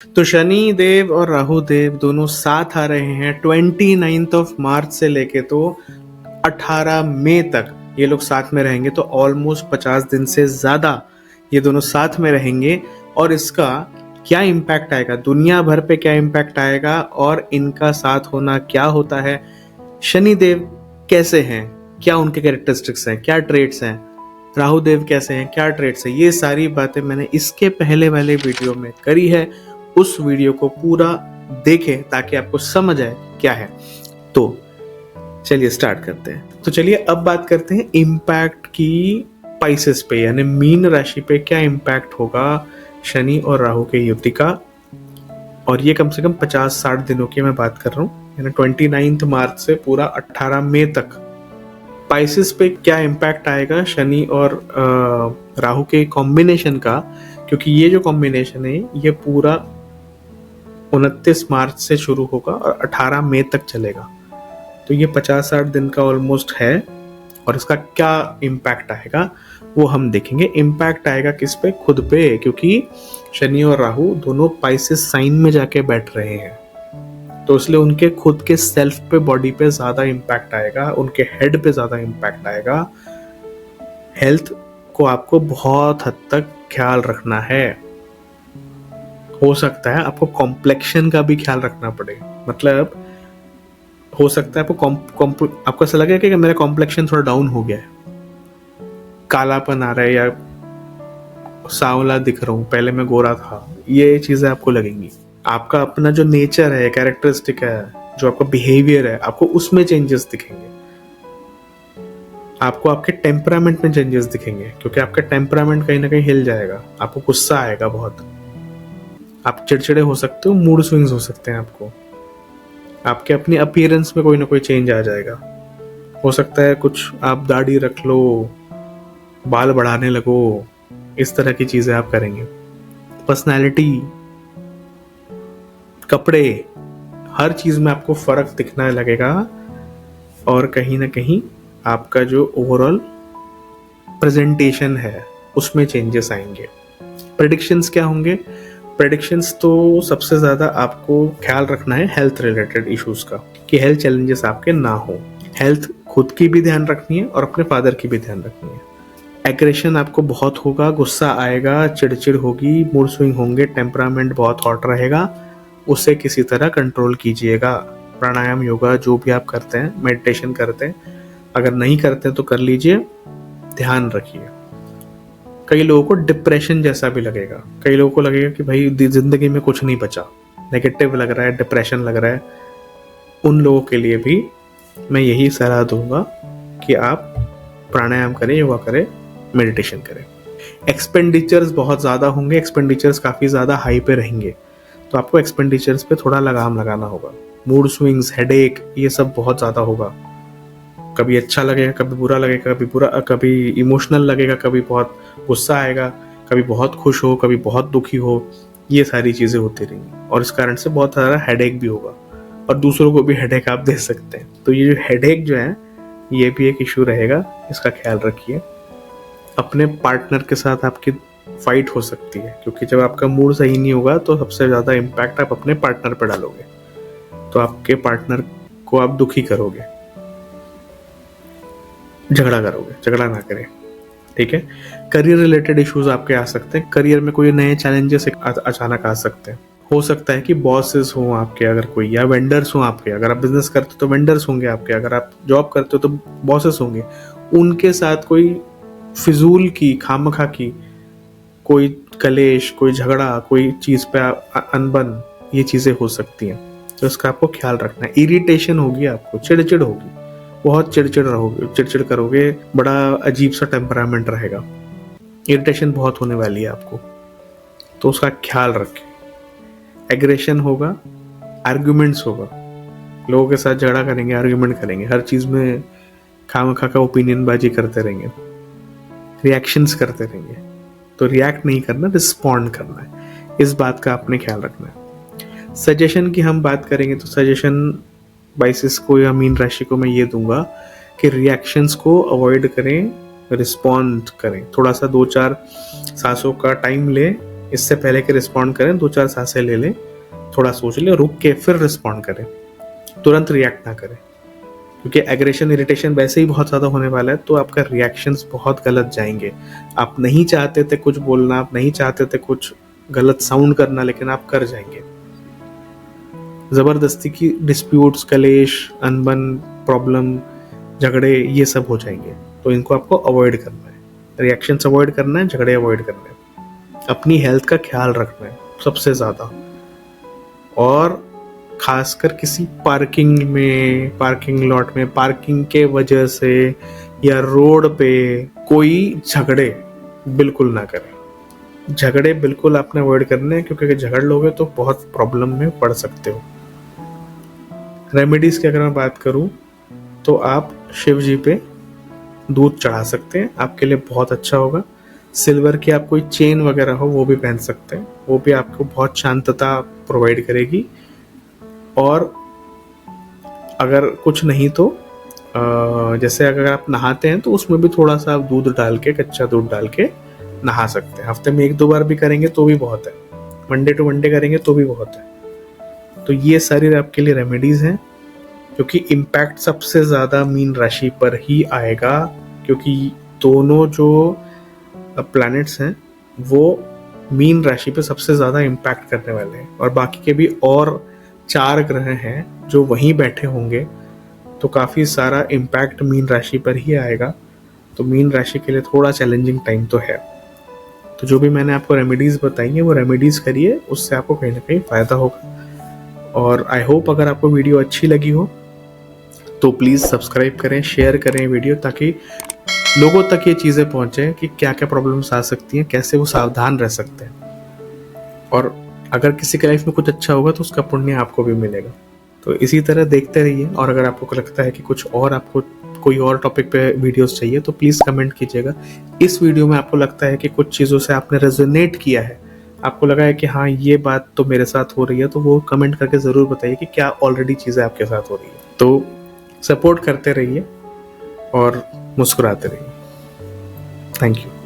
तो शनि देव और राहु देव दोनों साथ आ रहे हैं 29th ऑफ मार्च से लेके तो 18 मई तक ये लोग साथ में रहेंगे। तो ऑलमोस्ट 50 दिन से ज़्यादा ये दोनों साथ में रहेंगे। और इसका क्या इम्पैक्ट आएगा, दुनिया भर पे क्या इम्पैक्ट आएगा और इनका साथ होना क्या होता है, शनि देव कैसे हैं, क्या उनके कैरेक्टरिस्टिक्स हैं, क्या ट्रेट्स हैं, राहु देव कैसे हैं, क्या ट्रेट्स हैं, ये सारी बातें मैंने इसके पहले वाले वीडियो में करी है। उस वीडियो को पूरा देखें ताकि आपको समझ आए क्या है। तो चलिए स्टार्ट करते हैं। तो चलिए अब बात करते हैं इम्पैक्ट की पाइसेस पे, यानी मीन राशि पे क्या इम्पैक्ट होगा शनि और राहु के युति का। और ये कम से कम 50-60 दिनों की मैं बात कर रहा हूँ, यानी 29 मार्च से पूरा 18 मई तक पाइसेस पे क्या इम्पैक्ट आएगा शनि और राहु के कॉम्बिनेशन का। क्योंकि ये जो कॉम्बिनेशन है ये पूरा 29 मार्च से शुरू होगा और 18 मई तक चलेगा। तो ये 50-60 दिन का ऑलमोस्ट है। और इसका क्या इम्पैक्ट आएगा वो हम देखेंगे। इम्पैक्ट आएगा किस पे, खुद पे, क्योंकि शनि और राहु दोनों पाइसेस साइन में जाके बैठ रहे हैं। तो इसलिए उनके खुद के सेल्फ पे, बॉडी पे ज्यादा इम्पैक्ट आएगा, उनके हेड पे ज्यादा इम्पैक्ट आएगा। हेल्थ को आपको बहुत हद तक ख्याल रखना है। हो सकता है आपको कॉम्प्लेक्शन का भी ख्याल रखना पड़े। मतलब हो सकता है आपको ऐसा लगे कि मेरा कॉम्प्लेक्शन थोड़ा डाउन हो गया है, कालापन आ रहा है या सांवला दिख रहा हूँ, पहले मैं गोरा था, ये चीजें आपको लगेंगी। आपका अपना जो नेचर है, कैरेक्टरिस्टिक है, जो आपका बिहेवियर है, आपको उसमें चेंजेस दिखेंगे। आपको आपके टेम्परामेंट में चेंजेस दिखेंगे, क्योंकि आपका टेम्परामेंट कहीं ना कहीं हिल जाएगा। आपको गुस्सा आएगा बहुत, आप चिड़चिड़े हो सकते हो, मूड स्विंग्स हो सकते हैं आपको। आपके अपनी अपीयरेंस में कोई ना कोई चेंज आ जाएगा। हो सकता है कुछ आप दाढ़ी रख लो, बाल बढ़ाने लगो, इस तरह की चीजें आप करेंगे। पर्सनैलिटी, कपड़े, हर चीज में आपको फर्क दिखने लगेगा। और कहीं ना कहीं आपका जो ओवरऑल प्रेजेंटेशन है उसमें चेंजेस आएंगे। प्रेडिक्शंस क्या होंगे? प्रेडिक्शंस तो सबसे ज़्यादा आपको ख्याल रखना है हेल्थ रिलेटेड इश्यूज का, कि हेल्थ चैलेंजेस आपके ना हो। हेल्थ खुद की भी ध्यान रखनी है और अपने फादर की भी ध्यान रखनी है। एग्रेशन आपको बहुत होगा, गुस्सा आएगा, चिड़चिड़ होगी, मूड स्विंग होंगे, टेम्परामेंट बहुत हॉट रहेगा। उसे किसी तरह कंट्रोल कीजिएगा। प्राणायाम, योगा, जो भी आप करते हैं, मेडिटेशन करते हैं, अगर नहीं करते हैं तो कर लीजिए, ध्यान रखिए। कई लोगों को डिप्रेशन जैसा भी लगेगा, कई लोगों को लगेगा कि भाई जिंदगी में कुछ नहीं बचा, नेगेटिव लग रहा है, डिप्रेशन लग रहा है। उन लोगों के लिए भी मैं यही सलाह दूंगा कि आप प्राणायाम करें, योगा करें, मेडिटेशन करें। एक्सपेंडिचर्स बहुत ज़्यादा होंगे, एक्सपेंडिचर्स काफ़ी ज़्यादा हाई पे रहेंगे, तो आपको एक्सपेंडिचर्स पे थोड़ा लगाम लगाना होगा। मूड स्विंग्स, हेडेक, ये सब बहुत ज़्यादा होगा। कभी अच्छा लगेगा, कभी बुरा लगेगा, कभी इमोशनल लगेगा, कभी बहुत गुस्सा आएगा, कभी बहुत खुश हो, कभी बहुत दुखी हो। ये सारी चीज़ें होती रहेंगी और इस कारण से बहुत सारा हेडेक भी होगा और दूसरों को भी हेडेक आप दे सकते हैं। तो ये जो हेडेक जो है ये भी एक इशू रहेगा, इसका ख्याल रखिए। अपने पार्टनर के साथ आपकी फाइट हो सकती है, क्योंकि जब आपका मूड सही नहीं होगा तो सबसे ज़्यादा इम्पैक्ट आप अपने पार्टनर पर डालोगे, तो आपके पार्टनर को आप दुखी करोगे, झगड़ा करोगे। झगड़ा ना करें, ठीक है। करियर रिलेटेड इश्यूज आपके आ सकते हैं। करियर में कोई नए चैलेंजेस अचानक आ सकते हैं। हो सकता है कि बॉसेस हों आपके, अगर कोई, या वेंडर्स हों आपके। अगर आप बिजनेस करते हो तो वेंडर्स होंगे आपके, अगर आप जॉब करते हो तो बॉसेस होंगे। उनके साथ कोई फिजूल की, खामखा की कोई कलेश, कोई झगड़ा, कोई चीज़ पे अनबन, ये चीज़ें हो सकती हैं। तो इसका आपको ख्याल रखना है। इरिटेशन होगी आपको, चिड़चिड़ होगी, बहुत चिड़चिड़ रहोगे, चिड़चिड़ करोगे, बड़ा अजीब सा टेम्परामेंट रहेगा, इरिटेशन बहुत होने वाली है आपको, तो उसका ख्याल रखें। एग्रेशन होगा, आर्ग्यूमेंट्स होगा, लोगों के साथ झगड़ा करेंगे, आर्ग्यूमेंट करेंगे, हर चीज़ में खामखा का ओपिनियन बाजी करते रहेंगे, रिएक्शंस करते रहेंगे। तो रिएक्ट नहीं करना, रिस्पॉन्ड करना है। इस बात का आपने ख्याल रखना है। सजेशन की हम बात करेंगे तो सजेशन बाइसिस को या मीन राशि को मैं ये दूंगा कि रिएक्शंस को अवॉइड करें, रिस्पॉन्ड करें। थोड़ा सा 2-4 सांसों का टाइम ले, इससे पहले कि रिस्पॉन्ड करें 2-4 सांसें ले लें, थोड़ा सोच लें, रुक के फिर रिस्पॉन्ड करें, तुरंत रिएक्ट ना करें, क्योंकि एग्रेशन इरिटेशन वैसे ही बहुत ज़्यादा होने वाला है, तो आपका रिएक्शंस बहुत गलत जाएंगे। आप नहीं चाहते थे कुछ बोलना, आप नहीं चाहते थे कुछ गलत साउंड करना, लेकिन आप कर जाएंगे। ज़बरदस्ती की डिस्प्यूट्स, कलेश, अनबन, प्रॉब्लम, झगड़े, ये सब हो जाएंगे, तो इनको आपको अवॉइड करना है। रिएक्शंस अवॉइड करना है, झगड़े अवॉइड करने हैं, अपनी हेल्थ का ख्याल रखना है सबसे ज़्यादा। और खासकर किसी पार्किंग में, पार्किंग लॉट में पार्किंग के वजह से या रोड पे कोई झगड़े बिल्कुल ना करें। झगड़े बिल्कुल आपने अवॉइड करने हैं, क्योंकि अगर झगड़ लोगे तो बहुत प्रॉब्लम में पड़ सकते हो। रेमेडीज की अगर मैं बात करूं तो आप शिव जी पे दूध चढ़ा सकते हैं, आपके लिए बहुत अच्छा होगा। सिल्वर की आप कोई चेन वगैरह हो वो भी पहन सकते हैं, वो भी आपको बहुत शांतता प्रोवाइड करेगी। और अगर कुछ नहीं तो जैसे अगर आप नहाते हैं तो उसमें भी थोड़ा सा आप दूध डाल के, कच्चा दूध डाल के नहा सकते हैं। हफ्ते में 1-2 बार भी करेंगे तो भी बहुत है, मंडे टू मंडे करेंगे तो भी बहुत है। तो ये सारी आपके लिए रेमेडीज हैं, क्योंकि इम्पैक्ट सबसे ज़्यादा मीन राशि पर ही आएगा, क्योंकि दोनों जो प्लैनेट्स हैं वो मीन राशि पे सबसे ज़्यादा इम्पैक्ट करने वाले हैं, और बाकी के भी और 4 ग्रह हैं जो वहीं बैठे होंगे, तो काफ़ी सारा इम्पैक्ट मीन राशि पर ही आएगा। तो मीन राशि के लिए थोड़ा चैलेंजिंग टाइम तो है। तो जो भी मैंने आपको रेमेडीज़ बताई हैं वो रेमेडीज़ करिए, उससे आपको कहीं ना कहीं फ़ायदा होगा। और आई होप अगर आपको वीडियो अच्छी लगी हो तो प्लीज़ सब्सक्राइब करें, शेयर करें वीडियो, ताकि लोगों तक ये चीज़ें पहुँचें कि क्या क्या प्रॉब्लम्स आ सकती हैं, कैसे वो सावधान रह सकते हैं। और अगर किसी के लाइफ में कुछ अच्छा होगा तो उसका पुण्य आपको भी मिलेगा। तो इसी तरह देखते रहिए, और अगर आपको लगता है कि कुछ और आपको कोई और टॉपिक पे वीडियोस चाहिए तो प्लीज़ कमेंट कीजिएगा। इस वीडियो में आपको लगता है कि कुछ चीज़ों से आपने रेजोनेट किया है, आपको लगा है कि हाँ ये बात तो मेरे साथ हो रही है, तो वो कमेंट करके ज़रूर बताइए कि क्या ऑलरेडी चीज़ें आपके साथ हो रही है। तो सपोर्ट करते रहिए और मुस्कुराते रहिए। Thank you.